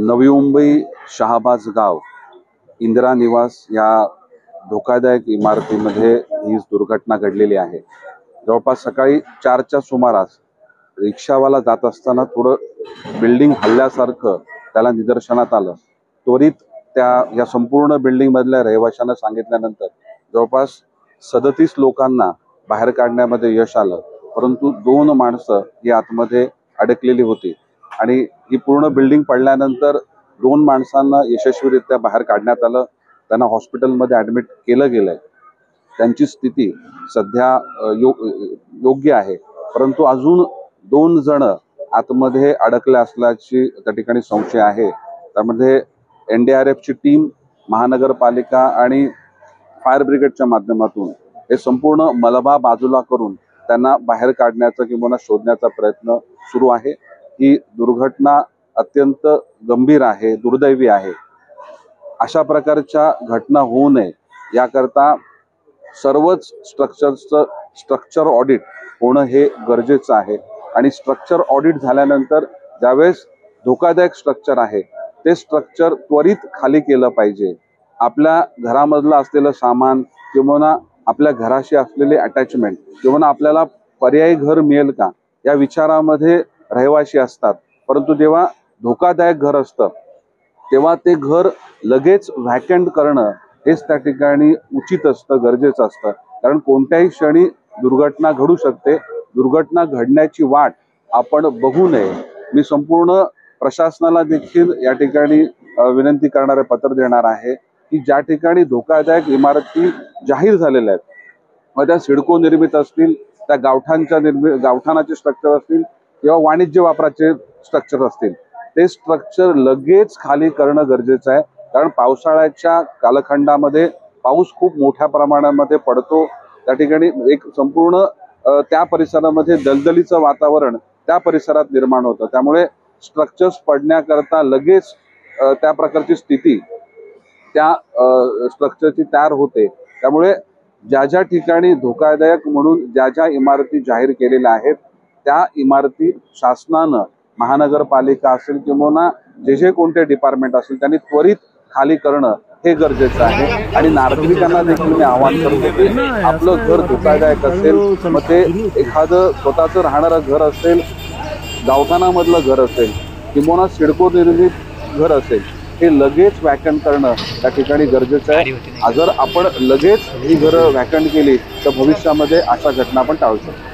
नवी मुंबई शहाबाज गाव इंदिरा निवास या धोकादायक इमारतीमध्ये ही दुर्घटना घडलेली आहे। जवळपास सकाळी 4च्या सुमारास रिक्षावाला जात असताना थोडं बिल्डिंग हल्ल्यासारखं त्याला निदर्शनात आलं। त्वरित या संपूर्ण बिल्डिंग मधल्या रहिवाशांना सांगितल्यानंतर जवळपास 37 लोकांना बाहेर काढण्यामध्ये यश आलं, परंतु 2 माणसं ही आतमध्ये अडकलेली होती आणि ही पूर्ण बिल्डिंग पडल्यानंतर 2 माणसांना यशस्वीरित्या बाहेर काढण्यात आलं। त्यांना हॉस्पिटलमध्ये ॲडमिट केलं गेलंय। त्यांची स्थिती सध्या योग्य आहे, परंतु अजून 2 जण आतमध्ये अडकले असल्याची त्या ठिकाणी संशय आहे। त्यामध्ये NDRFची टीम, महानगरपालिका आणि फायर ब्रिगेडच्या माध्यमातून हे संपूर्ण मलबा बाजूला करून त्यांना बाहेर काढण्याचा किंवा शोधण्याचा प्रयत्न सुरू आहे। ही दुर्घटना अत्यंत गंभीर आहे, दुर्दैवी आहे। अशा प्रकारच्या घटना होऊ नये याकरता सर्वच स्ट्रक्चर ऑडिट होणं हे गरजेचं आहे आणि स्ट्रक्चर ऑडिट झाल्यानंतर ज्यावेळेस धोकादायक स्ट्रक्चर आहे ते स्ट्रक्चर त्वरित खाली केलं पाहिजे। आपल्या घरामधलं असलेलं सामान किंवा आपल्या घराशी असलेले अटॅचमेंट किंवा आपल्याला पर्यायी घर मिळेल का या विचारामध्ये रहिवाशी असतात, परंतु जेव्हा धोकादायक घर असतं तेव्हा ते घर लगेच व्हॅकंट करणं हेच त्या ठिकाणी उचित असतं, गरजेचं असतं। कारण कोणत्याही क्षणी दुर्घटना घडू शकते। दुर्घटना घडण्याची वाट आपण बघू नये। मी संपूर्ण प्रशासनाला देखील या ठिकाणी विनंती करणारे पत्र देणार आहे की ज्या ठिकाणी धोकादायक इमारती जाहीर झालेल्या आहेत, मग त्या सिडको निर्मित असतील, त्या गावठाणाचे स्ट्रक्चर असतील किंवा वाणिज्य वापराचे स्ट्रक्चर असतील, ते स्ट्रक्चर लगेच खाली करणं गरजेचं आहे। कारण पावसाळ्याच्या कालखंडामध्ये पाऊस खूप मोठ्या प्रमाणामध्ये पडतो। त्या ठिकाणी एक संपूर्ण त्या परिसरामध्ये दलदलीचं वातावरण त्या परिसरात निर्माण होतं। त्यामुळे स्ट्रक्चर्स पडण्याकरता लगेच त्या प्रकारची स्थिती त्या स्ट्रक्चरची तयार होते। त्यामुळे ज्या ठिकाणी धोकादायक म्हणून ज्या इमारती जाहीर केलेल्या आहेत त्या इमारती शासनानं, महानगरपालिका असेल किंवा जे कोणते डिपार्टमेंट असेल त्यांनी त्वरित खाली करणं हे गरजेचं आहे। आणि नागरिकांना देखील मी आवाहन करतो की आपलं घर धोकादायक असेल, मग ते एखादं स्वतःचं राहणारं घर असेल, गावठाणामधलं घर असेल किंवा सिडको निर्मित घर असेल, हे लगेच व्हॅकंट करणं त्या ठिकाणी गरजेचं आहे। जर आपण लगेच ही घरं व्हॅकंट केली तर भविष्यामध्ये अशा घटना पण टाळू शकतो।